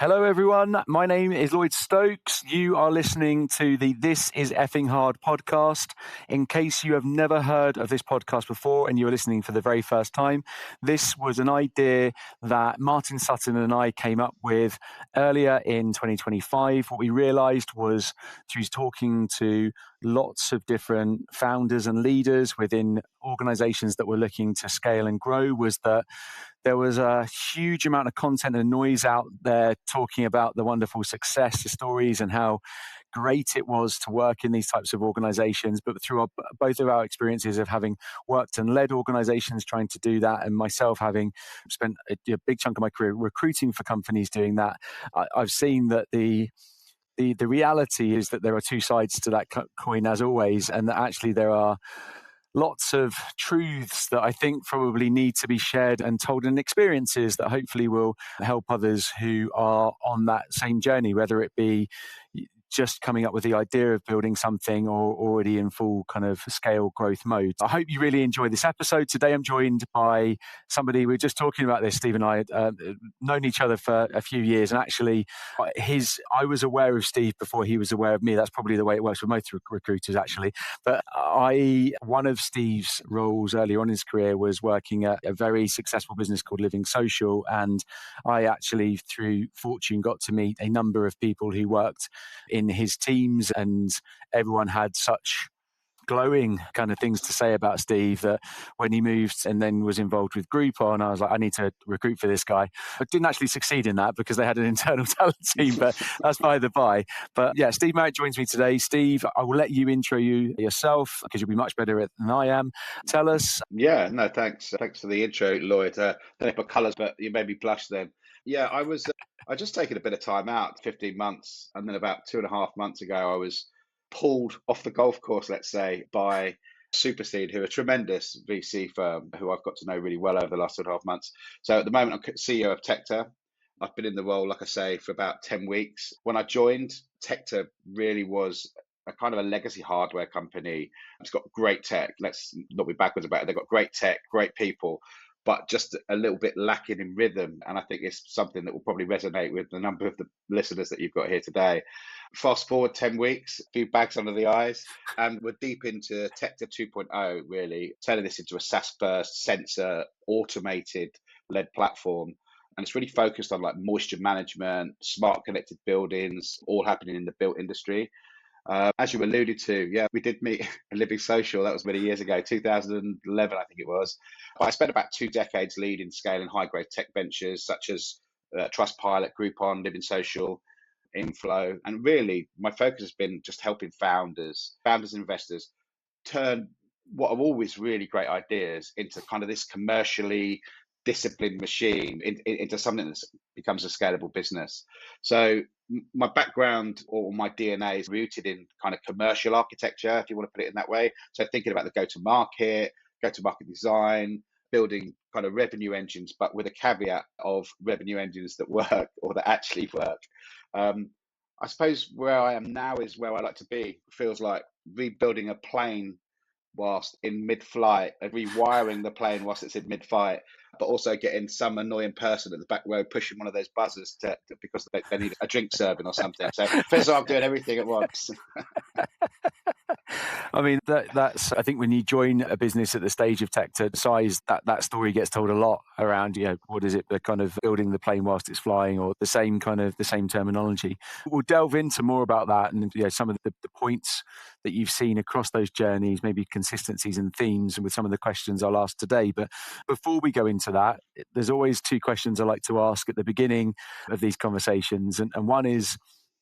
Hello, everyone. My name is Lloyd Stokes. You are listening to the This Is Effing Hard podcast. In case you have never heard of this podcast before and you are listening for the very first time, this was an idea that Martin Sutton and I came up with earlier in 2025. What we realized was through talking to lots of different founders and leaders within organizations that were looking to scale and grow was that there was a huge amount of content and noise out there talking about the wonderful success stories and how great it was to work in these types of organizations. But through both of our experiences of having worked and led organizations trying to do that, and myself having spent a big chunk of my career recruiting for companies doing that, I've seen that the reality is that there are two sides to that coin, as always, and that actually there are lots of truths that I think probably need to be shared and told, and experiences that hopefully will help others who are on that same journey, whether it be just coming up with the idea of building something or already in full kind of scale growth mode. I hope you really enjoy this episode. Today I'm joined by somebody, we were just talking about this, Steve and I had known each other for a few years, and actually I was aware of Steve before he was aware of me. That's probably the way it works with most recruiters, actually. But one of Steve's roles earlier on in his career was working at a very successful business called Living Social, and I actually, through fortune, got to meet a number of people who worked in his teams, and everyone had such glowing kind of things to say about Steve that when he moved and then was involved with Groupon, I was like, I need to recruit for this guy. I didn't actually succeed in that because they had an internal talent team, but that's by the by. But yeah, Steve Marritt joins me today. Steve, I will let you intro yourself because you'll be much better at it than I am. Tell us. Yeah, no, thanks. Thanks for the intro, Lloyd. Don't know for colours, but you made me blush then. Yeah, I just taken a bit of time out, 15 months, and then about 2.5 months ago, I was pulled off the golf course, let's say, by Superseed, who are a tremendous VC firm who I've got to know really well over the last 2.5 months. So at the moment, I'm CEO of Tector. I've been in the role, like I say, for about 10 weeks. When I joined, Tector really was a kind of a legacy hardware company. It's got great tech. Let's not be backwards about it. They've got great tech, great people, but just a little bit lacking in rhythm. And I think it's something that will probably resonate with a number of the listeners that you've got here today. Fast forward 10 weeks, a few bags under the eyes, and we're deep into Tector 2.0, really, turning this into a SaaS first, sensor, automated led platform. And it's really focused on like moisture management, smart connected buildings, all happening in the built industry. As you alluded to, yeah, we did meet at Living Social. That was many years ago, 2011, I think it was. But I spent about 2 decades leading, scaling high growth tech ventures such as Trustpilot, Groupon, Living Social, Inflow. And really, my focus has been just helping founders and investors turn what are always really great ideas into kind of this commercially disciplined machine into something that becomes a scalable business. So my background or my DNA is rooted in kind of commercial architecture, if you want to put it in that way. So thinking about the go-to-market design, building kind of revenue engines, but with a caveat of revenue engines that work or that actually work. I suppose where I am now is where I like to be. It feels like rebuilding a plane whilst in mid-flight and rewiring the plane whilst it's in mid-flight, but also getting some annoying person at the back row pushing one of those buzzers because they need a drink serving or something. So it feels like I'm doing everything at once. I mean, that's, I think when you join a business at the stage of Tector size, that story gets told a lot around, what is it, the kind of building the plane whilst it's flying, or the same terminology. We'll delve into more about that and some of the points that you've seen across those journeys, maybe consistencies and themes, and with some of the questions I'll ask today. But before we go into that, there's always 2 questions I like to ask at the beginning of these conversations. And one is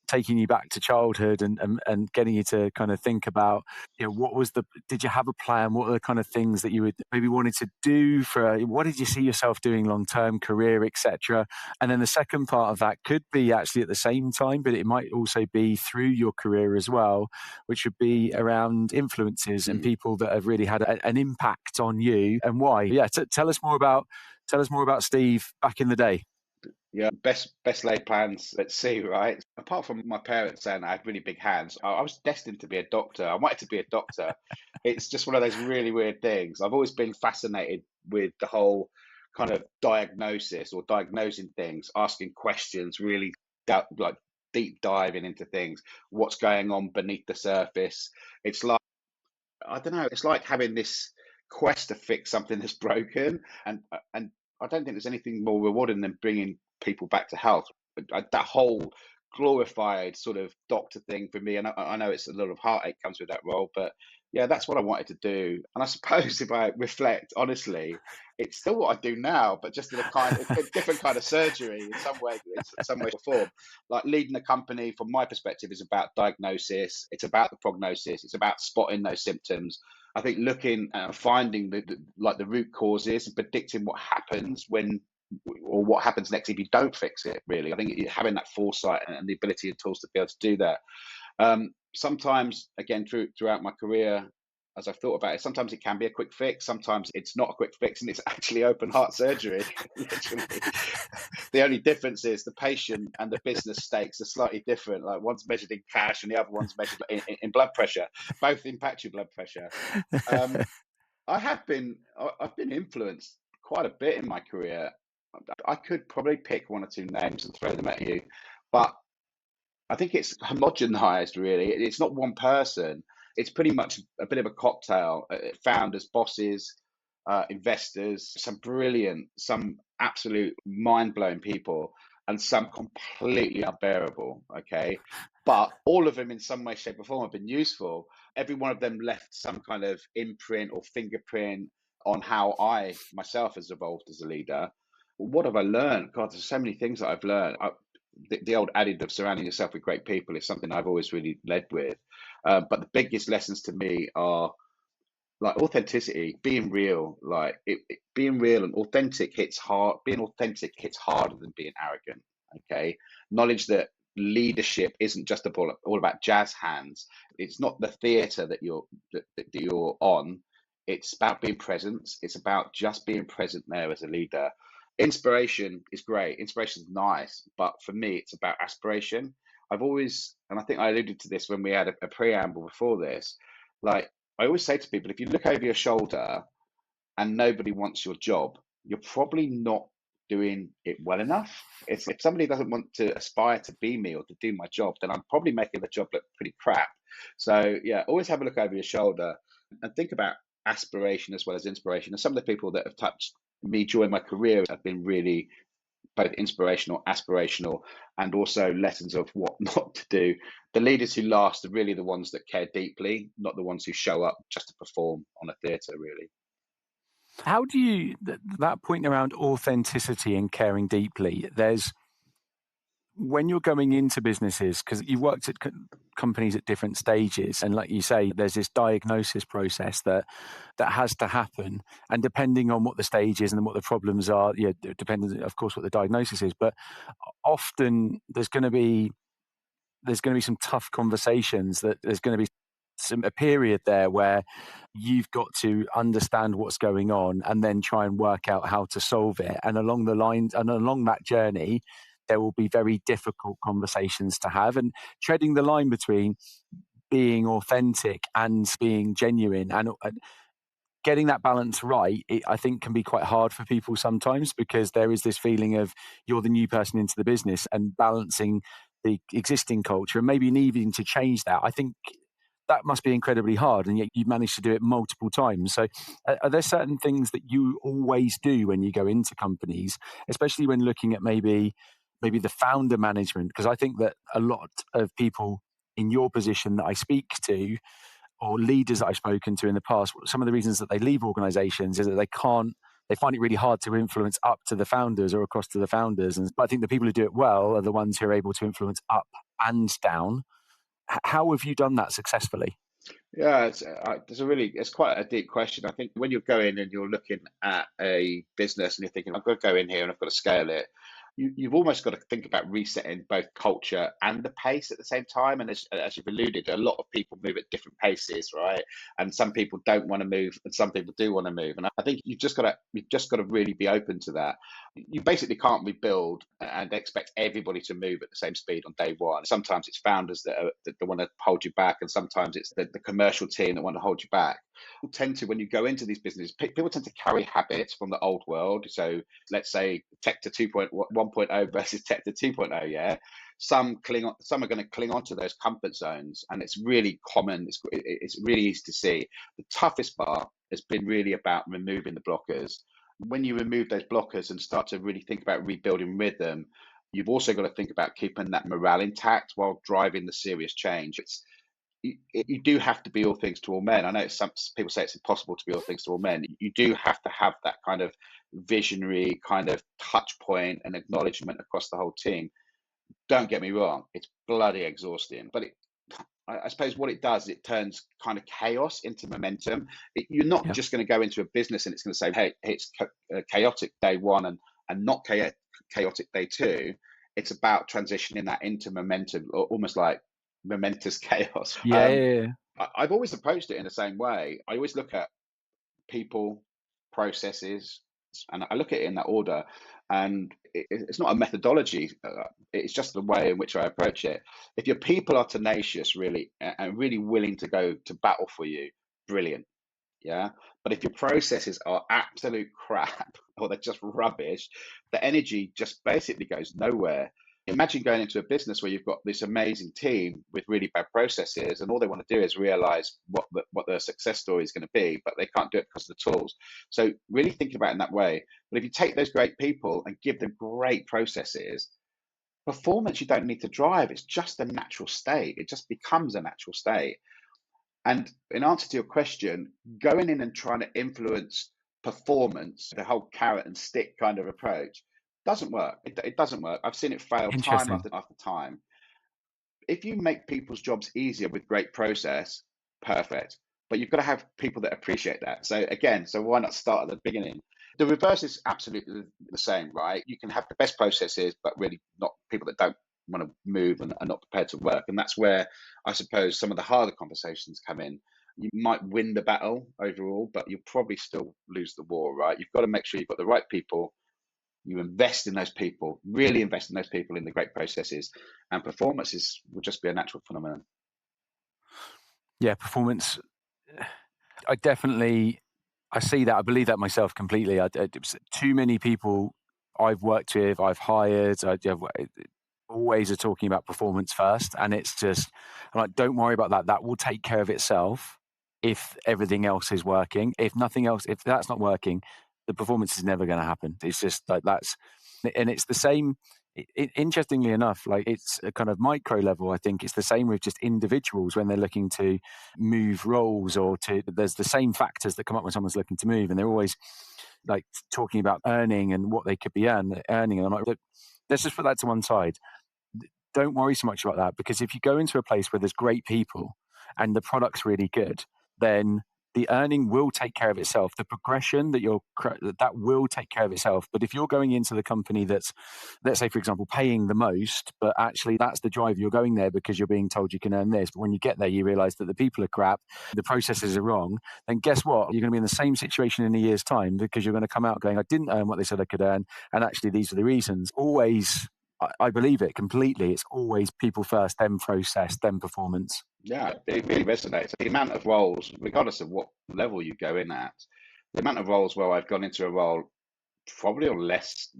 taking you back to childhood and getting you to kind of think about, did you have a plan? What are the kind of things that you would maybe wanted to do what did you see yourself doing long-term, career, etc.? And then the second part of that could be actually at the same time, but it might also be through your career as well, which would be around influences and people that have really had an impact on you and why. Yeah, tell us more about Steve back in the day. Yeah, best laid plans at sea, right? Apart from my parents saying I had really big hands, I was destined to be a doctor. I wanted to be a doctor. It's just one of those really weird things. I've always been fascinated with the whole kind of diagnosis or diagnosing things, asking questions, really like deep diving into things, what's going on beneath the surface. It's like, I don't know, it's like having this quest to fix something that's broken, and I don't think there's anything more rewarding than bringing people back to health. That whole glorified sort of doctor thing for me, and I know it's a lot of heartache comes with that role, but yeah, that's what I wanted to do. And I suppose if I reflect honestly, it's still what I do now, but just in a different kind of surgery in some way or form. Like leading a company, from my perspective, is about diagnosis. It's about the prognosis. It's about spotting those symptoms. I think looking and finding the root causes and predicting what happens when, or what happens next if you don't fix it. Really, I think having that foresight and the ability and tools to be able to do that. Sometimes, again, throughout my career, as I've thought about it, sometimes it can be a quick fix. Sometimes it's not a quick fix, and it's actually open heart surgery. Literally, the only difference is the patient and the business stakes are slightly different. Like one's measured in cash, and the other one's measured in blood pressure. Both impact your blood pressure. Um, I've been influenced quite a bit in my career. I could probably pick one or two names and throw them at you, but I think it's homogenized, really. It's not one person. It's pretty much a bit of a cocktail. Founders, bosses, investors, some brilliant, some absolute mind-blowing people, and some completely unbearable. Okay. But all of them, in some way, shape, or form, have been useful. Every one of them left some kind of imprint or fingerprint on how I myself has evolved as a leader. What have I learned? God, there's so many things that I've learned. The old adage of surrounding yourself with great people is something I've always really led with. But the biggest lessons to me are like authenticity, being real. Being real and authentic hits hard. Being authentic hits harder than being arrogant. Okay, knowledge that leadership isn't just all about jazz hands. It's not the theater that you're on. It's about being present. It's about just being present there as a leader. Inspiration is great. Inspiration is nice, but for me, it's about aspiration. I've always, and I think I alluded to this when we had a preamble before this. Like I always say to people, if you look over your shoulder and nobody wants your job, you're probably not doing it well enough. It's if somebody doesn't want to aspire to be me or to do my job, then I'm probably making the job look pretty crap. So yeah, always have a look over your shoulder and think about aspiration as well as inspiration. And some of the people that have touched me during my career have been really both inspirational, aspirational, and also lessons of what not to do. The leaders who last are really the ones that care deeply, not the ones who show up just to perform on a theatre, really. How do you, that point around authenticity and caring deeply, there's, when you're going into businesses, because you've worked at companies at different stages, and like you say, there's this diagnosis process that has to happen, and depending on what the stage is and what the problems are, yeah, depending, of course, what the diagnosis is, but often there's going to be some tough conversations, that there's going to be a period there where you've got to understand what's going on and then try and work out how to solve it. And along that journey, there will be very difficult conversations to have, and treading the line between being authentic and being genuine, and getting that balance right, I think can be quite hard for people sometimes, because there is this feeling of you're the new person into the business and balancing the existing culture and maybe needing to change that. I think that must be incredibly hard, and yet you've managed to do it multiple times. So are there certain things that you always do when you go into companies, especially when looking at maybe the founder management? Because I think that a lot of people in your position that I speak to, or leaders that I've spoken to in the past, some of the reasons that they leave organizations is that they find it really hard to influence up to the founders or across to the founders. But I think the people who do it well are the ones who are able to influence up and down. How have you done that successfully? Yeah, it's quite a deep question. I think when you're going and you're looking at a business and you're thinking, I've got to go in here and I've got to scale it, you've almost got to think about resetting both culture and the pace at the same time. And as you've alluded, a lot of people move at different paces, right? And some people don't want to move, and some people do want to move. And I think you've just got to really be open to that. You basically can't rebuild and expect everybody to move at the same speed on day one. Sometimes it's founders that want to hold you back, and sometimes it's the commercial team that want to hold you back. Tend to, when you go into these businesses, people tend to carry habits from the old world. So let's say Tector 1.0 versus Tector 2.0. Yeah, some are going to cling on to those comfort zones, and it's really common. It's really easy to see. The toughest part has been really about removing the blockers. When you remove those blockers and start to really think about rebuilding rhythm, you've also got to think about keeping that morale intact while driving the serious change. You do have to be all things to all men. I know some people say it's impossible to be all things to all men. You do have to have that kind of visionary kind of touch point and acknowledgement across the whole team. Don't get me wrong, it's bloody exhausting, but I suppose what it does, it turns kind of chaos into momentum. You're not Yeah. just going to go into a business and it's going to say, hey, it's chaotic day one and not chaotic day two. It's about transitioning that into momentum, or almost like momentous chaos. Yeah. I've always approached it in the same way. I always look at people, processes, and I look at it in that order. And it's not a methodology; it's just the way in which I approach it. If your people are tenacious, really, and really willing to go to battle for you, brilliant. Yeah. But if your processes are absolute crap or they're just rubbish, the energy just basically goes nowhere. Imagine going into a business where you've got this amazing team with really bad processes, and all they want to do is realize what their success story is going to be, but they can't do it because of the tools. So really think about it in that way. But if you take those great people and give them great processes, performance you don't need to drive. It's just a natural state. It just becomes a natural state. And in answer to your question, going in and trying to influence performance, the whole carrot and stick kind of approach, doesn't work. It doesn't work. I've seen it fail time Interesting. after time. If you make people's jobs easier with great process, perfect. But you've got to have people that appreciate that. So again, so why not start at the beginning? The reverse is absolutely the same, right? You can have the best processes, but really not people that don't want to move and are not prepared to work. And that's where I suppose some of the harder conversations come in. You might win the battle overall, but you'll probably still lose the war, right? You've got to make sure you've got the right people. You invest in those people, really invest in those people in the great processes, and performances will just be a natural phenomenon. Yeah, performance. I see that. I believe that myself completely. Too many people I've worked with, I've hired, always are talking about performance first. And it's just, I'm like, don't worry about that. That will take care of itself if everything else is working. If nothing else, if that's not working, the performance is never going to happen. It's just like and it's the same. Interestingly enough, like it's a kind of micro level. I think it's the same with just individuals when they're looking to move roles there's the same factors that come up when someone's looking to move, and they're always like talking about earning and what they could be earning. And I'm like, look, let's just put that to one side. Don't worry so much about that, because if you go into a place where there's great people and the product's really good, then the earning will take care of itself. The progression that will take care of itself. But if you're going into the company that's, let's say, for example, paying the most, but actually that's the drive, you're going there because you're being told you can earn this. But when you get there, you realize that the people are crap, the processes are wrong. Then guess what? You're going to be in the same situation in a year's time, because you're going to come out going, I didn't earn what they said I could earn. And actually, these are the reasons. Always, I believe it completely. It's always people first, then process, then performance. Yeah, it really resonates. The amount of roles, regardless of what level you go in at, the amount of roles where I've gone into a role probably on less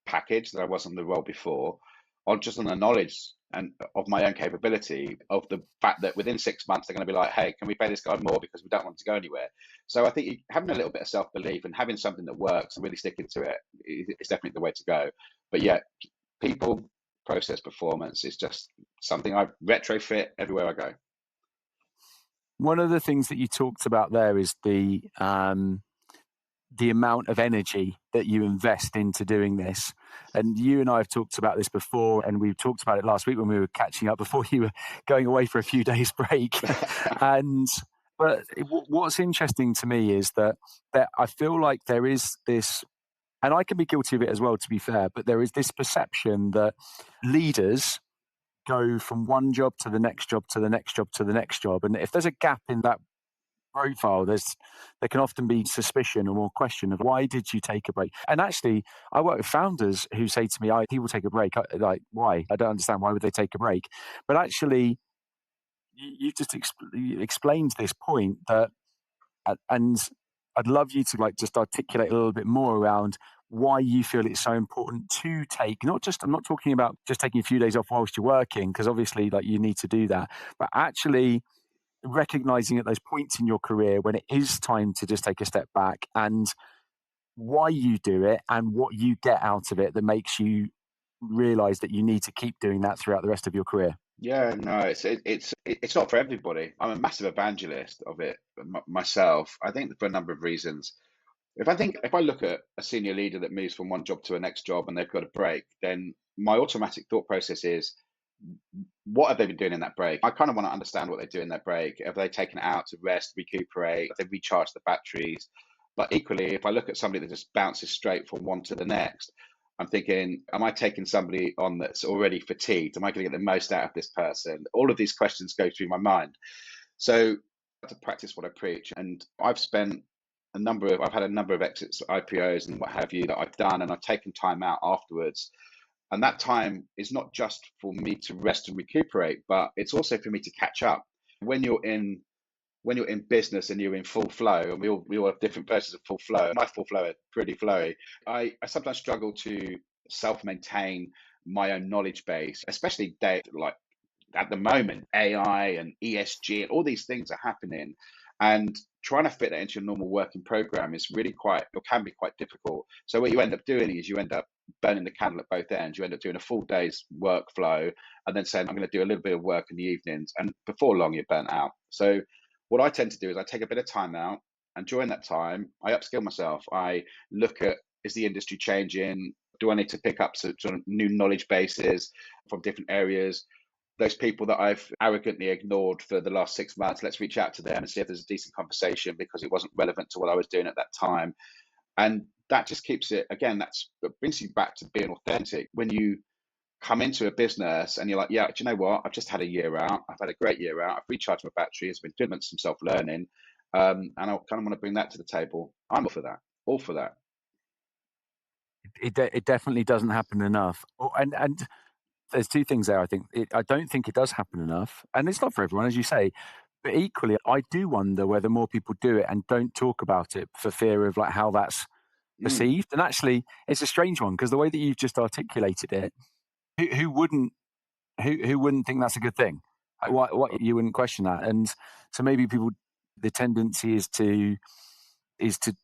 package than I was on the role before, on just on the knowledge and of my own capability, of the fact that within 6 months they're going to be like, hey, can we pay this guy more because we don't want to go anywhere? So I think having a little bit of self-belief and having something that works and really sticking to it is definitely the way to go. But yeah, people, process, performance is just something I retrofit everywhere I go. One of the things that you talked about there is the amount of energy that you invest into doing this. And you and I have talked about this before, and we talked about it last week when we were catching up before you were going away for a few days break. and what's interesting to me is that I feel like there is this, and I can be guilty of it as well, to be fair, but there is this perception that leaders go from one job to the next job to the next job to the next job. And if there's a gap in that profile, there can often be suspicion or more question of, why did you take a break? And actually, I work with founders who say to me, people take a break. Like, why? I don't understand. Why would they take a break? But actually, you just explained this point that And I'd love you to just articulate a little bit more around why you feel it's so important to take, not just, I'm not talking about just taking a few days off whilst you're working, because obviously you need to do that, but actually recognizing at those points in your career when it is time to just take a step back, and why you do it and what you get out of it that makes you realize that you need to keep doing that throughout the rest of your career. Yeah, no, it's not for everybody. I'm a massive evangelist of it myself. I think for a number of reasons. If I look at a senior leader that moves from one job to a next job and they've got a break, then my automatic thought process is, what have they been doing in that break? I kind of want to understand what they do in that break. Have they taken it out to rest, recuperate? Have they recharged the batteries? But equally, if I look at somebody that just bounces straight from one to the next, I'm thinking, am I taking somebody on that's already fatigued? Am I going to get the most out of this person? All of these questions go through my mind. So to practice what I preach, and I've had a number of exits, IPOs and what have you that I've done, and I've taken time out afterwards. And that time is not just for me to rest and recuperate, but it's also for me to catch up. When you're in business and you're in full flow, and we all have different versions of full flow. My full flow is pretty flowy. I sometimes struggle to self-maintain my own knowledge base, especially like at the moment, AI and ESG and all these things are happening. And trying to fit that into your normal working program is really can be quite difficult. So what you end up doing is you end up burning the candle at both ends. You end up doing a full day's workflow and then saying, I'm going to do a little bit of work in the evenings. And before long, you're burnt out. So what I tend to do is I take a bit of time out. And during that time, I upskill myself. I look at, is the industry changing? Do I need to pick up some sort of new knowledge bases from different areas? Those people that I've arrogantly ignored for the last 6 months, let's reach out to them and see if there's a decent conversation because it wasn't relevant to what I was doing at that time. And that just keeps it, again, that brings you back to being authentic. When you come into a business and you're like, yeah, do you know what? I've just had a year out. I've had a great year out. I've recharged my batteries. I've been doing some self-learning. And I kind of want to bring that to the table. I'm all for that. All for that. It definitely doesn't happen enough. And there's two things there. I don't think it does happen enough, and it's not for everyone, as you say. But equally, I do wonder whether more people do it and don't talk about it for fear of how that's Mm, perceived. And actually, it's a strange one because the way that you've just articulated it, who wouldn't who wouldn't think that's a good thing? What you wouldn't question that? And so maybe people, the tendency is to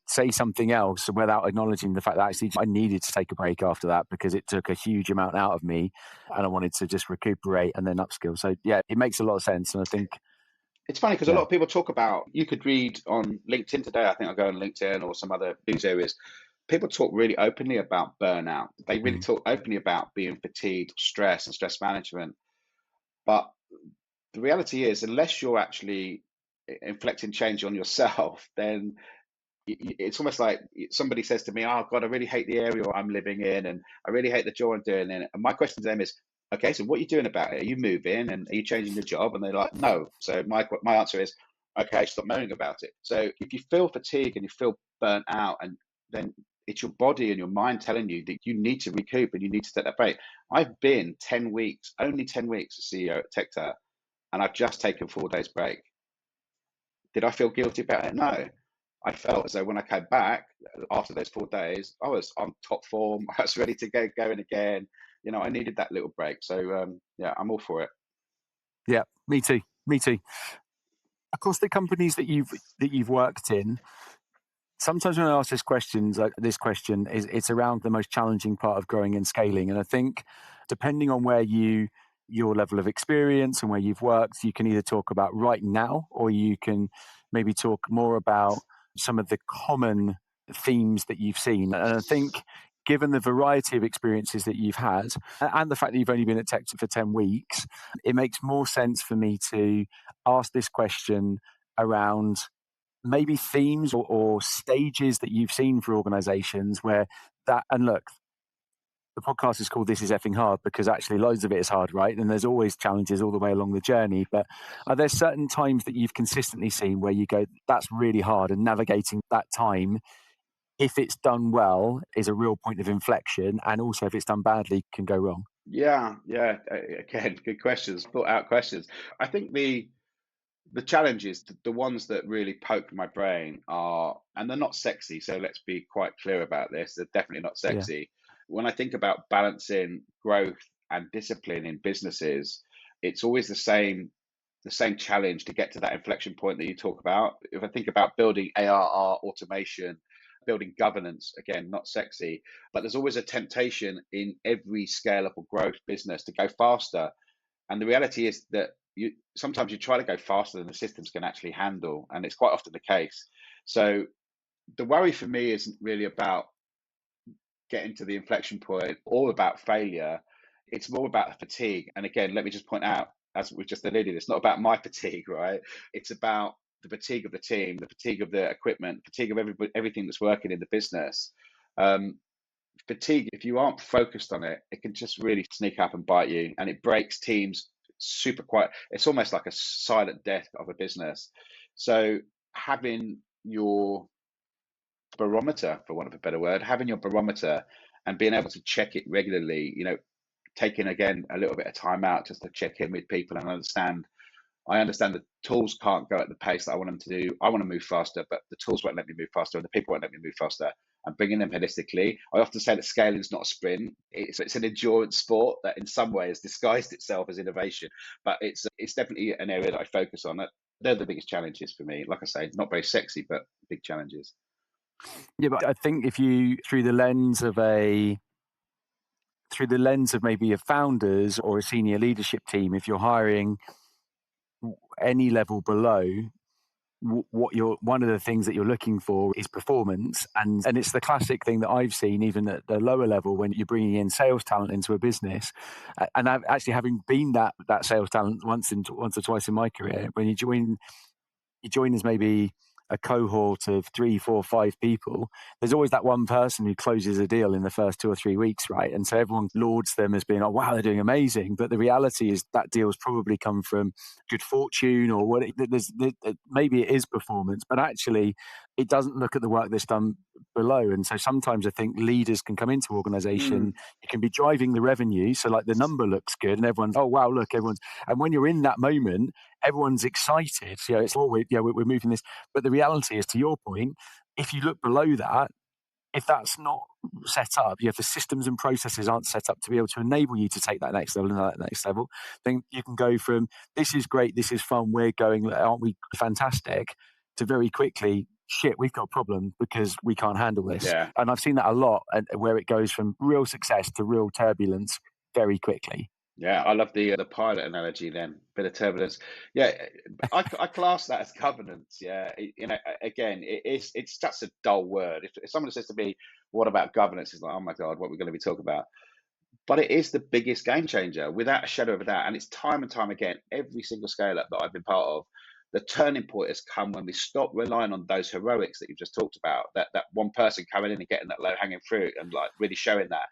say something else without acknowledging the fact that actually I needed to take a break after that because it took a huge amount out of me and I wanted to just recuperate and then upskill. So yeah, it makes a lot of sense. And I think, It's funny because a yeah. lot of people talk about, you could read on LinkedIn today, I think I'll go on LinkedIn or some other news areas. People talk really openly about burnout. They really Mm. talk openly about being fatigued, stress and stress management. But the reality is, unless you're actually inflicting change on yourself, then it's almost like somebody says to me, "Oh God, I really hate the area I'm living in, and I really hate the job I'm doing in it." And my question to them is, "Okay, so what are you doing about it? Are you moving and are you changing the job?" And they're like, "No." So my answer is, "Okay, stop moaning about it." So if you feel fatigue and you feel burnt out, and then it's your body and your mind telling you that you need to recoup and you need to take that break. I've been 10 weeks, only 10 weeks, as CEO at Tector, and I've just taken 4 days break. Did I feel guilty about it? No. I felt as though when I came back after those 4 days, I was on top form. I was ready to go going again. I needed that little break. So yeah, I'm all for it. Yeah, me too. Me too. Across the companies that you've worked in, sometimes when I ask this question is it's around the most challenging part of growing and scaling. And I think depending on your level of experience and where you've worked, you can either talk about right now or you can maybe talk more about some of the common themes that you've seen. And I think given the variety of experiences that you've had and the fact that you've only been at Tech for 10 weeks, it makes more sense for me to ask this question around maybe themes or stages that you've seen for organizations where that, and look, the podcast is called This Is Effing Hard because actually loads of it is hard, right? And there's always challenges all the way along the journey. But are there certain times that you've consistently seen where you go, that's really hard, and navigating that time, if it's done well, is a real point of inflection, and also if it's done badly, can go wrong? Yeah, yeah. Again, good questions, thought out questions. I think The challenges, the ones that really poke my brain are, and they're not sexy, so let's be quite clear about this, they're definitely not Yeah. sexy. When I think about balancing growth and discipline in businesses, it's always the same challenge to get to that inflection point that you talk about. If I think about building ARR automation, building governance, again, not sexy, but there's always a temptation in every scalable growth business to go faster. And the reality is that you sometimes you try to go faster than the systems can actually handle, and it's quite often the case. So the worry for me isn't really about getting to the inflection point or about failure. It's more about fatigue. And again, let me just point out, as we've just alluded, it's not about my fatigue, right? It's about the fatigue of the team, the fatigue of the equipment, fatigue of everything that's working in the business. Um, Fatigue, if you aren't focused on it, it can just really sneak up and bite you, and it breaks teams super quiet. It's almost like a silent death of a business. So having your barometer, for want of a better word, having your barometer and being able to check it regularly, taking again a little bit of time out just to check in with people and understand. I understand the tools can't go at the pace that I want them to do. I want to move faster, but the tools won't let me move faster, and the people won't let me move faster. And bringing them holistically. I often say that scaling is not a sprint. It's an endurance sport that, in some ways, disguised itself as innovation. But it's definitely an area that I focus on. They're the biggest challenges for me. Like I say, not very sexy, but big challenges. Yeah, but I think if you through the lens of maybe a founders or a senior leadership team, if you're hiring any level below, what you're one of the things that you're looking for is performance, and it's the classic thing that I've seen even at the lower level when you're bringing in sales talent into a business. And I've actually, having been that sales talent once or twice in my career, when you join as maybe a cohort of 3, 4, 5 people, there's always that one person who closes a deal in the first 2 or 3 weeks, right? And so everyone lauds them as being, oh, wow, they're doing amazing. But the reality is that deal's probably come from good fortune, or maybe it is performance, but actually it doesn't look at the work that's done below. And so sometimes I think leaders can come into organization, Mm, you can be driving the revenue. So like the number looks good and everyone's, oh, wow, look, and when you're in that moment, everyone's excited. It's all we're moving this. But the reality is, to your point, if you look below that, if that's not set up, if the systems and processes aren't set up to be able to enable you to take that next level and that next level, then you can go from this is great, this is fun, we're going, aren't we fantastic, to very quickly, shit, we've got a problem because we can't handle this. yeah. And I've seen that a lot, where it goes from real success to real turbulence very quickly. Yeah, I love the pilot analogy. Then bit of turbulence. Yeah, I class that as governance. Yeah, again, it's just a dull word. If someone says to me, "What about governance?" It's like, "Oh my God, what we're going to be talking about?" But it is the biggest game changer, without a shadow of a doubt. And it's time and time again, every single scale up that I've been part of. The turning point has come when we stop relying on those heroics that you've just talked about. That one person coming in and getting that low hanging fruit and like really showing that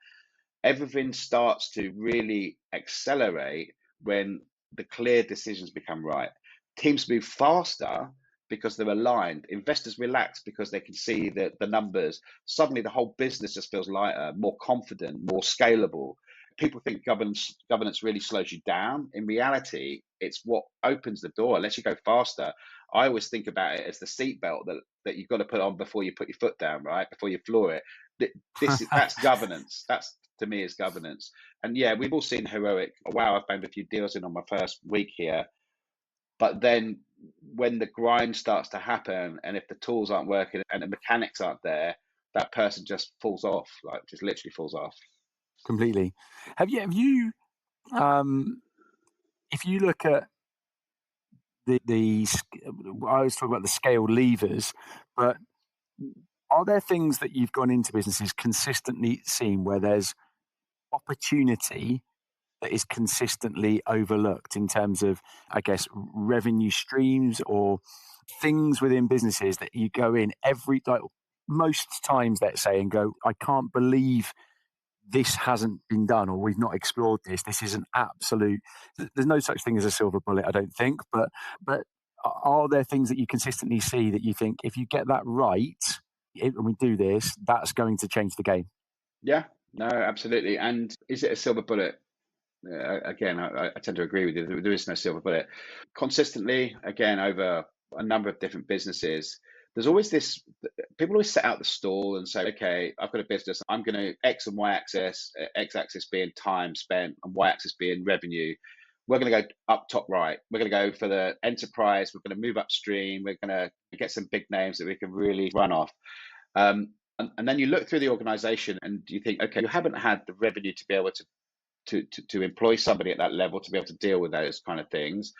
everything starts to really accelerate when the clear decisions become right. Teams move faster because they're aligned. Investors relax because they can see the numbers. Suddenly, the whole business just feels lighter, more confident, more scalable. People think governance really slows you down. In reality, it's what opens the door, lets you go faster. I always think about it as the seatbelt that you've got to put on before you put your foot down, right? Before you floor it. That's governance. That's to me is governance. And yeah, we've all seen heroic. Wow, I've banged a few deals in on my first week here. But then when the grind starts to happen, and if the tools aren't working and the mechanics aren't there, that person just falls off, like just literally falls off. Completely. Have you um, if you look at I always talk about the scale levers, but are there things that you've gone into businesses consistently seen where there's opportunity that is consistently overlooked in terms of, I guess, revenue streams, or things within businesses that you go in like most times, let's say, and go, I can't believe this hasn't been done, or we've not explored this. This is an absolute. There's no such thing as a silver bullet, I don't think. But are there things that you consistently see that you think, if you get that right, and we do this, that's going to change the game? Yeah, no, absolutely. And is it a silver bullet? Again, I tend to agree with you. There is no silver bullet. Consistently, again, over a number of different businesses, there's always this. People always set out the stall and say, "Okay, I've got a business. I'm going to X and Y axis. X axis being time spent, and Y axis being revenue. We're going to go up top right. We're going to go for the enterprise. We're going to move upstream. We're going to get some big names that we can really run off." And then you look through the organization and you think, okay, you haven't had the revenue to be able to employ somebody at that level to be able to deal with those kind of things.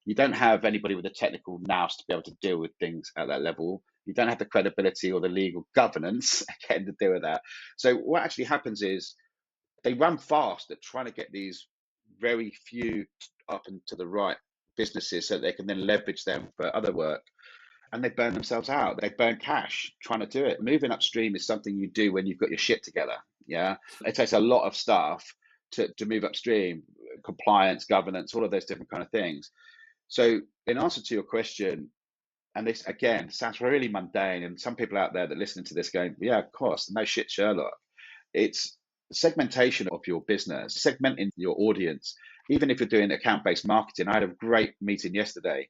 You don't have anybody with the technical nous to be able to deal with things at that level. You don't have the credibility or the legal governance again to deal with that. So what actually happens is they run fast at trying to get these very few up and to the right businesses so they can then leverage them for other work, and they burn themselves out. They burn cash trying to do it. Moving upstream is something you do when you've got your shit together. Yeah. It takes a lot of stuff to move upstream, compliance, governance, all of those different kind of things. So in answer to your question, and this again sounds really mundane, and some people out there that listen to this going, yeah, of course, no shit, Sherlock. It's segmentation of your business, segmenting your audience. Even if you're doing account-based marketing, I had a great meeting yesterday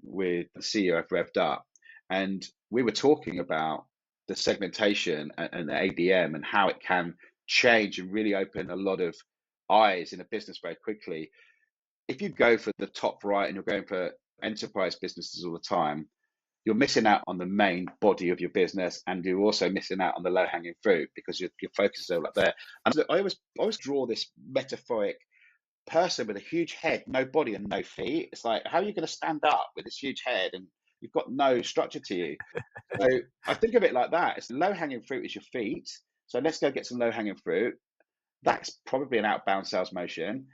with the CEO of Revved Up, and we were talking about the segmentation and the ABM and how it can change and really open a lot of eyes in a business very quickly. If you go for the top right and you're going for enterprise businesses all the time, you're missing out on the main body of your business, and you're also missing out on the low hanging fruit because your focus is all up there. And I always draw this metaphoric person with a huge head, no body and no feet. It's like, how are you going to stand up with this huge head and you've got no structure to you? So I think of it like that. It's low hanging fruit is your feet. So let's go get some low hanging fruit. That's probably an outbound sales motion.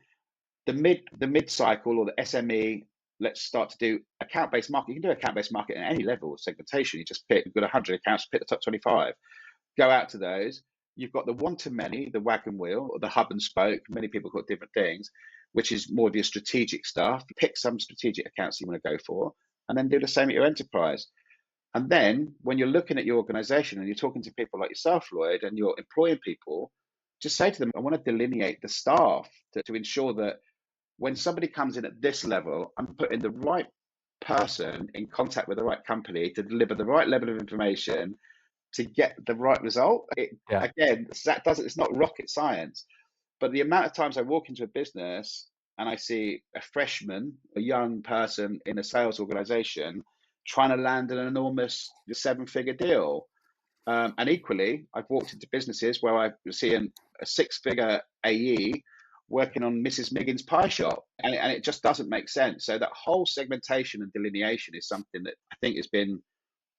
The mid cycle or the SME, let's start to do account based market. You can do account based market at any level of segmentation. You just pick, you've got 100 accounts, pick the top 25, go out to those. You've got the one to many, the wagon wheel, or the hub and spoke. Many people got different things, which is more of your strategic stuff. Pick some strategic accounts you want to go for, and then do the same at your enterprise. And then when you're looking at your organization and you're talking to people like yourself, Lloyd, and you're employing people, just say to them, I want to delineate the staff to ensure that when somebody comes in at this level, I'm putting the right person in contact with the right company to deliver the right level of information to get the right result. Yeah. Again, that doesn't. It's not rocket science, but the amount of times I walk into a business and I see a freshman, a young person in a sales organization trying to land an enormous seven-figure deal, and equally, I've walked into businesses where I see a six-figure AE working on Mrs. Miggins' pie shop, and it just doesn't make sense. So that whole segmentation and delineation is something that I think has been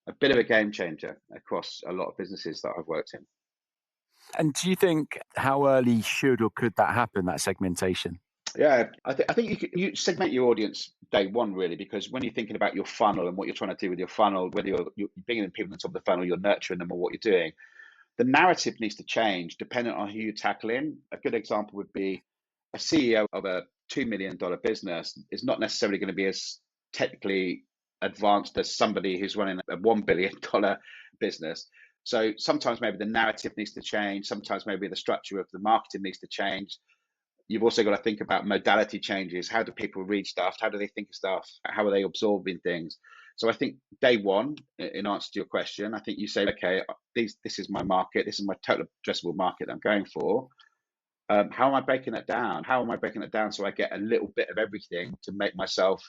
a bit of a game changer across a lot of businesses that I've worked in. And do you think how early should or could that happen, that segmentation? Yeah, I think you segment your audience day one, really, because when you're thinking about your funnel and what you're trying to do with your funnel, whether you're bringing in people on top of the funnel, you're nurturing them, or what you're doing, the narrative needs to change depending on who you're tackling. A good example would be a CEO of a $2 million business is not necessarily going to be as technically advanced as somebody who's running a $1 billion business. So sometimes maybe the narrative needs to change. Sometimes maybe the structure of the marketing needs to change. You've also got to think about modality changes. How do people read stuff? How do they think of stuff? How are they absorbing things? So I think day one, in answer to your question, I think you say, okay, this is my market. This is my total addressable market that I'm going for. How am I breaking it down? How am I breaking it down so I get a little bit of everything to make myself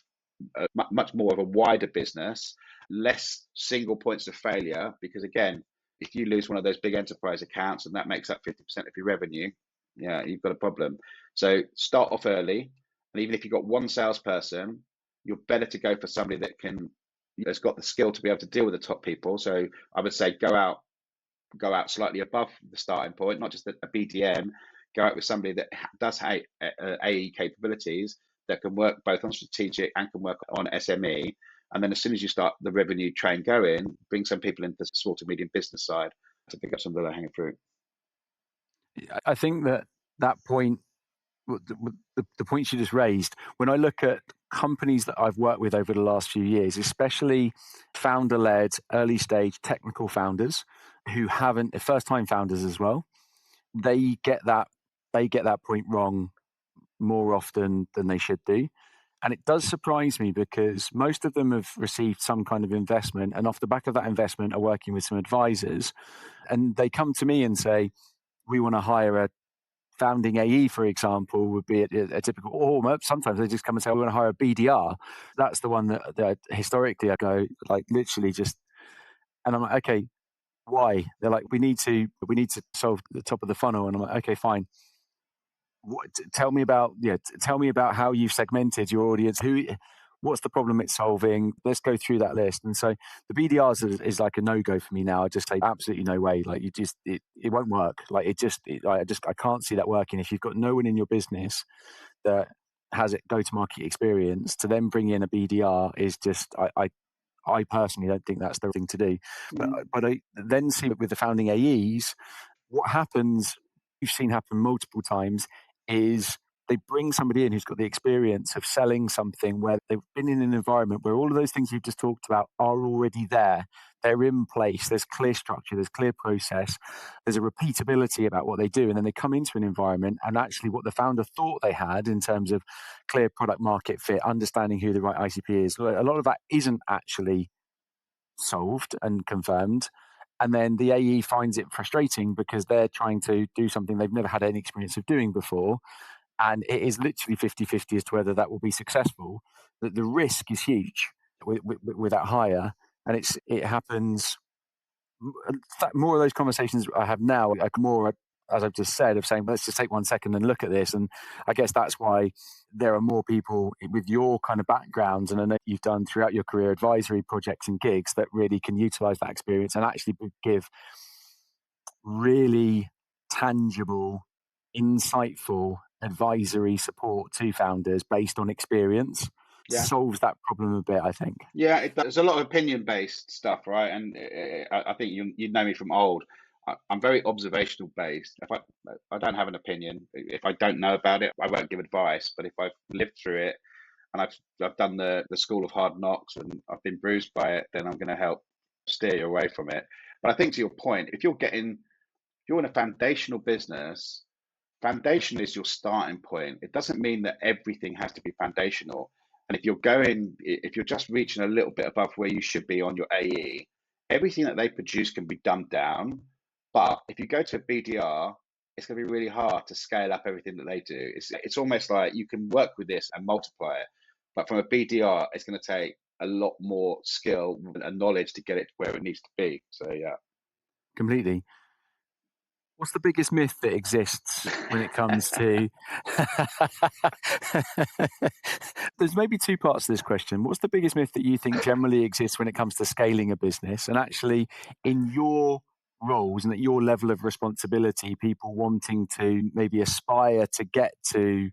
much more of a wider business, less single points of failure? Because again, if you lose one of those big enterprise accounts and that makes up 50% of your revenue, yeah, you've got a problem. So start off early, and even if you've got one salesperson, you're better to go for somebody that has got the skill to be able to deal with the top people. So I would say go out slightly above the starting point, not just a BDM. Go out with somebody that does have AE capabilities, that can work both on strategic and can work on SME. And then as soon as you start the revenue train going, bring some people into the small to medium business side to pick up some of the low hanging fruit. I think that point, the points you just raised, when I look at companies that I've worked with over the last few years, especially founder-led, early-stage technical founders who haven't, first-time founders as well, they get that point wrong more often than they should do. And it does surprise me because most of them have received some kind of investment, and off the back of that investment are working with some advisors. And they come to me and say, we want to hire a founding AE, for example, would be a typical, or sometimes they just come and say, we want to hire a BDR. That's the one that historically I go, like, literally just, and I'm like, okay, why? They're like, we need to solve the top of the funnel. And I'm like, okay, fine. Tell me about, tell me about how you've segmented your audience. What's the problem it's solving? Let's go through that list. And so the BDRs is like a no go for me now. I just say absolutely no way. Like, it won't work. Like, I can't see that working. If you've got no one in your business that has it go to market experience, to then bring in a BDR is just, I personally don't think that's the thing to do. But Mm. but I then see with the founding AEs, what happens, you've seen happen multiple times, is they bring somebody in who's got the experience of selling something where they've been in an environment where all of those things you've just talked about are already there. They're in place. There's clear structure. There's clear process. There's a repeatability about what they do. And then they come into an environment and actually what the founder thought they had in terms of clear product market fit, understanding who the right ICP is. A lot of that isn't actually solved and confirmed. And then the AE finds it frustrating because they're trying to do something they've never had any experience of doing before. And it is literally 50-50 as to whether that will be successful. The risk is huge with that hire. And it happens, in fact, more of those conversations I have now, like more, as I've just said, of saying, let's just take 1 second and look at this. And I guess that's why there are more people with your kind of backgrounds, and I know you've done throughout your career advisory projects and gigs that really can utilize that experience and actually give really tangible, insightful advisory support to founders based on experience. Yeah. Solves that problem a bit, I think. Yeah, it does. There's a lot of opinion-based stuff, right? And I think you know me from old. I'm very observational based. If I don't have an opinion, if I don't know about it, I won't give advice. But if I've lived through it and I've done the school of hard knocks and I've been bruised by it, then I'm going to help steer you away from it. But I think to your point, if you're in a foundational business, foundation is your starting point. It doesn't mean that everything has to be foundational. And if you're just reaching a little bit above where you should be on your AE, everything that they produce can be dumbed down. But if you go to a BDR, it's going to be really hard to scale up everything that they do. It's almost like you can work with this and multiply it. But from a BDR, it's going to take a lot more skill and knowledge to get it where it needs to be. So, yeah. Completely. What's the biggest myth that exists when it comes to? There's maybe two parts to this question. What's the biggest myth that you think generally exists when it comes to scaling a business? And actually, in your roles and at your level of responsibility, people wanting to maybe aspire to get to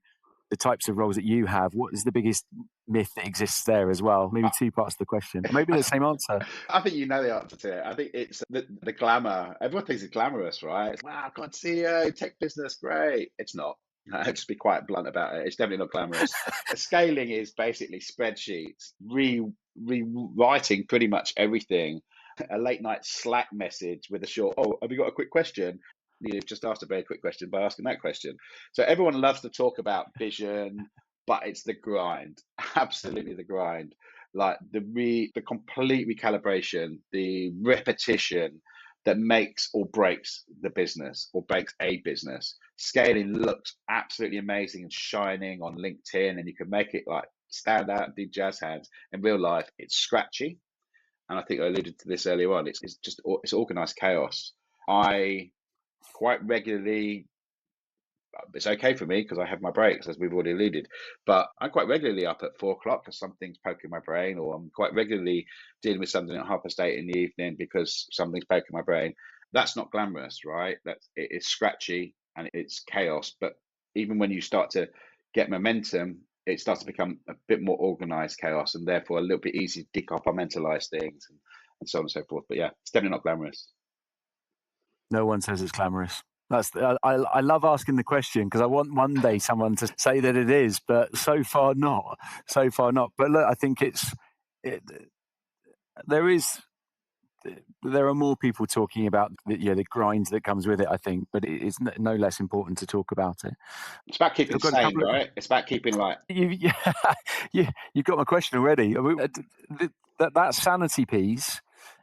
the types of roles that you have, what is the biggest myth that exists there as well? Maybe two parts of the question. Maybe the same answer. I think you know the answer to it. I think it's the glamour. Everyone thinks it's glamorous, right? Wow, God, CEO, tech business, great. It's not. I'll just be quite blunt about it. It's definitely not glamorous. Scaling is basically spreadsheets, rewriting pretty much everything. A late night Slack message with a short, oh, have you got a quick question? You've just asked a very quick question by asking that question. So everyone loves to talk about vision, but it's the grind. Absolutely the grind, like the complete recalibration, the repetition that makes or breaks the business or breaks a business. Scaling looks absolutely amazing and shining on LinkedIn, and you can make it like stand out and do jazz hands. In real life, it's scratchy, and I think I alluded to this earlier on. It's organized chaos. I quite regularly, it's okay for me because I have my breaks, as we've already alluded. But I'm quite regularly up at 4 o'clock because something's poking my brain, or I'm quite regularly dealing with something at 8:30 in the evening because something's poking my brain. That's not glamorous, right? It's scratchy and it's chaos. But even when you start to get momentum, it starts to become a bit more organized chaos, and therefore a little bit easier to decompartmentalize things and so on and so forth. But yeah, it's definitely not glamorous. No one says it's glamorous. I love asking the question because I want one day someone to say that it is, but so far not. So far not. But look, I think it, there is there are more people talking about the grind that comes with it, I think, but it's no less important to talk about it. It's about keeping I've got a sane, couple of right? It's about keeping like you, you've got my question already. I mean, that sanity piece.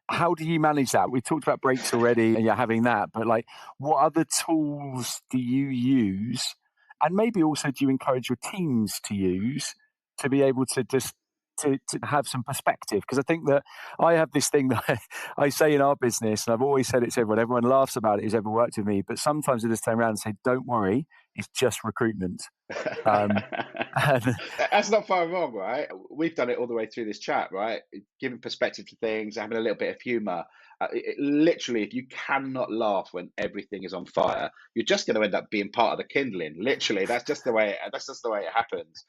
How do you manage that? We talked about breaks already, and you're having that, but like, what other tools do you use, and maybe also do you encourage your teams to use to be able to just to have some perspective? Because I think that I have this thing that I say in our business, and I've always said it to everyone. Everyone laughs about it who's ever worked with me, but sometimes I just turn around and say, "Don't worry, it's just recruitment." Um, and That's not far wrong, right? We've done it all the way through this chat, right? Giving perspective to things, having a little bit of humor. Literally, if you cannot laugh when everything is on fire, you're just going to end up being part of the kindling. Literally, that's just the way. That's just the way it happens.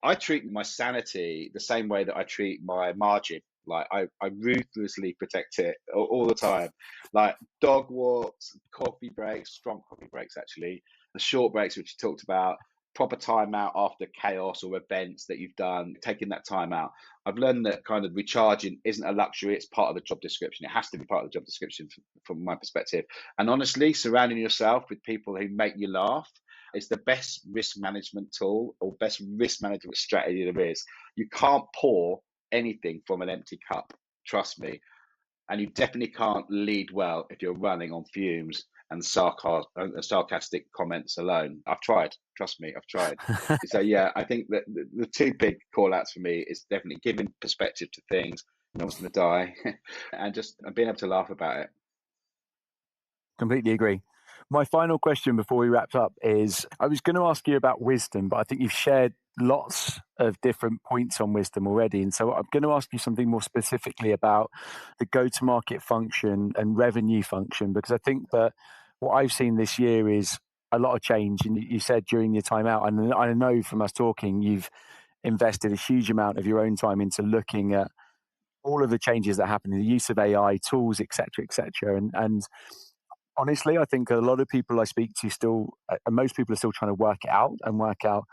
I treat my sanity the same way that I treat my margin. Like I ruthlessly protect it all the time. Like dog walks, coffee breaks, strong coffee breaks actually, the short breaks which you talked about, proper time out after chaos or events that you've done, taking that time out. I've learned that kind of recharging isn't a luxury, it's part of the job description. It has to be part of the job description from my perspective. And honestly, surrounding yourself with people who make you laugh is the best risk management tool or best risk management strategy there is. You can't pour anything from an empty cup, trust me. And you definitely can't lead well if you're running on fumes and sarcastic comments alone. I've tried, trust me, I've tried. So yeah, I think that the two big call outs for me is definitely giving perspective to things, no one's going to die, and just being able to laugh about it. completely agree. My final question before we wrap up is I was going to ask you about wisdom, but I think you've shared lots of different points on wisdom already. And so I'm going to ask you something more specifically about the go to market function and revenue function, because I think that what I've seen this year is a lot of change. And you said during your time out, and I know from us talking, you've invested a huge amount of your own time into looking at all of the changes that happen in the use of AI tools, et cetera, et cetera. And honestly, I think a lot of people I speak to still, most people are still trying to work it out and work out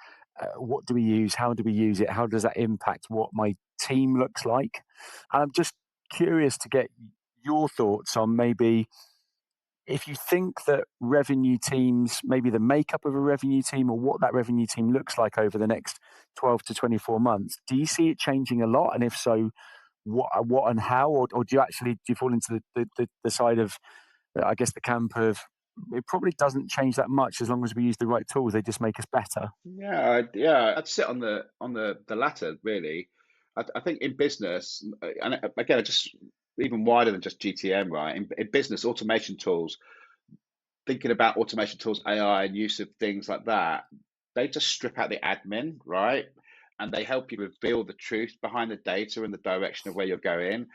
what do we use, how do we use it, how does that impact what my team looks like. And I'm just curious to get your thoughts on maybe if you think that revenue teams, maybe the makeup of a revenue team or what that revenue team looks like over the next 12 to 24 months, do you see it changing a lot? And if so, what and how? Or do you fall into the side of I guess the camp of it probably doesn't change that much as long as we use the right tools. They just make us better. Yeah, I'd sit on the latter really. I think in business, and again, just even wider than just GTM, right? In business, automation tools, thinking about automation tools, AI, and use of things like that, they just strip out the admin, right? And they help you reveal the truth behind the data and the direction of where you're going.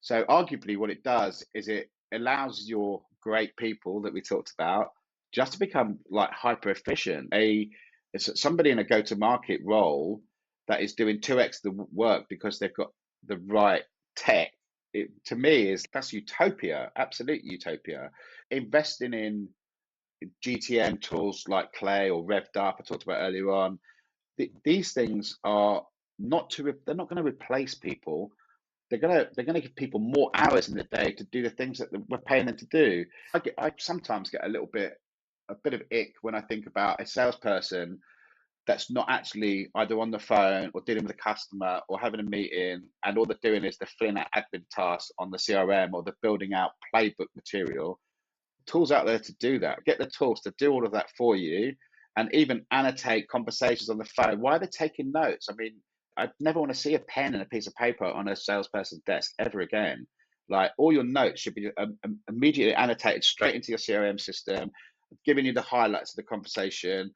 So arguably what it does is it allows your great people that we talked about just to become like hyper efficient. It's somebody in a go to market role that is doing 2x the work because they've got the right tech. It, to me, is that's utopia, absolute utopia. Investing in GTM tools like Clay or Revved Up, I talked about earlier on. These things are they're not going to replace people. They're gonna give people more hours in the day to do the things that we're paying them to do. I sometimes get a bit of ick when I think about a salesperson that's not actually either on the phone or dealing with a customer or having a meeting, and all they're doing is they're filling out admin tasks on the CRM or they're building out playbook material. Tools out there to do that. Get the tools to do all of that for you, and even annotate conversations on the phone. Why are they taking notes? I mean, I never want to see a pen and a piece of paper on a salesperson's desk ever again. Like all your notes should be immediately annotated straight into your CRM system, giving you the highlights of the conversation.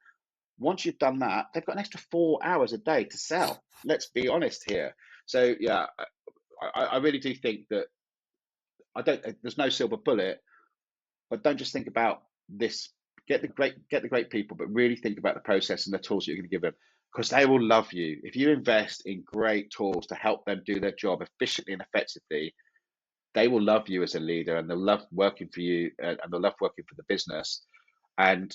Once you've done that, they've got an extra 4 hours a day to sell. Let's be honest here. So yeah, I really do think that I don't. There's no silver bullet, but don't just think about this. Get the great people, but really think about the process and the tools that you're going to give them, because they will love you if you invest in great tools to help them do their job efficiently and effectively. They will love you as a leader, and they'll love working for you, and they'll love working for the business. And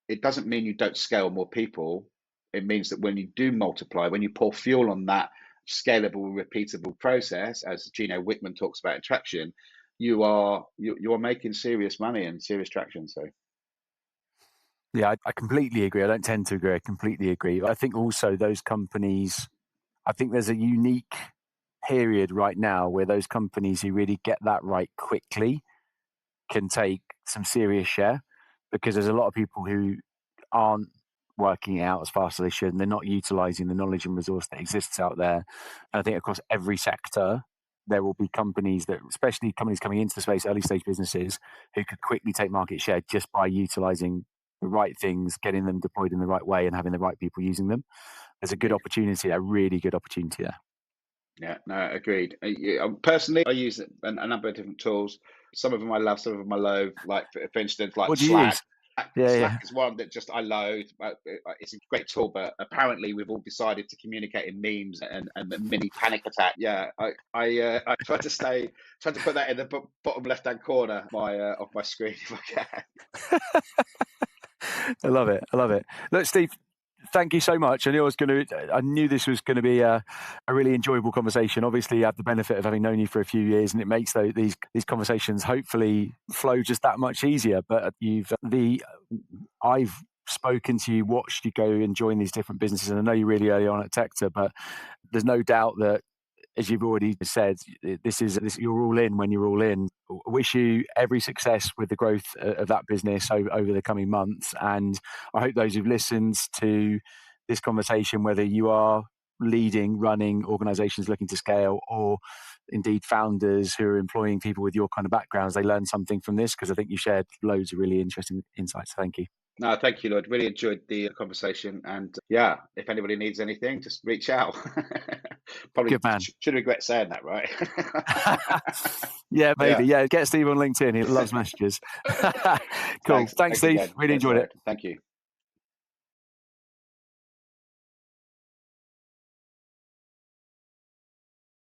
it doesn't mean you don't scale more people. It means that when you do multiply, when you pour fuel on that scalable, repeatable process, as Gino Wickman talks about in traction, you are making serious money and serious traction. So Yeah, I completely agree. I don't tend to agree. I completely agree. I think also those companies, I think there's a unique period right now where those companies who really get that right quickly can take some serious share, because there's a lot of people who aren't working out as fast as they should, and they're not utilizing the knowledge and resource that exists out there. And I think across every sector, there will be companies that, especially companies coming into the space, early stage businesses, who could quickly take market share just by utilizing the right things, getting them deployed in the right way, and having the right people using them. There's a good agreed. opportunity, a really good opportunity there. Yeah, no, agreed. Personally, I use a number of different tools. Some of them I love, some of them I loathe. Like for instance, like What do you Slack. use? Yeah, Slack yeah. is one that just I loathe. But it's a great tool, but apparently we've all decided to communicate in memes and a mini panic attack. Yeah, I try to put that in the bottom left hand corner of my screen if I can. I love it. I love it. Look, Steve, thank you so much. I knew this was going to be a really enjoyable conversation. Obviously, you have the benefit of having known you for a few years, and it makes these conversations hopefully flow just that much easier. But I've spoken to you, watched you go and join these different businesses, and I know you're really early on at Tector, but there's no doubt that, as you've already said, you're all in when you're all in. I wish you every success with the growth of that business over the coming months. And I hope those who've listened to this conversation, whether you are leading, running organizations looking to scale, or indeed founders who are employing people with your kind of backgrounds, they learn something from this, because I think you shared loads of really interesting insights. Thank you. No, thank you, Lloyd. Really enjoyed the conversation. And yeah, if anybody needs anything, just reach out. Probably Good man. should regret saying that, right? Yeah, maybe. Yeah. Yeah, get Steve on LinkedIn. He loves messages. Cool. Thanks. Thanks, Thanks Steve. again. Really Thanks, enjoyed it. Lloyd. Thank you.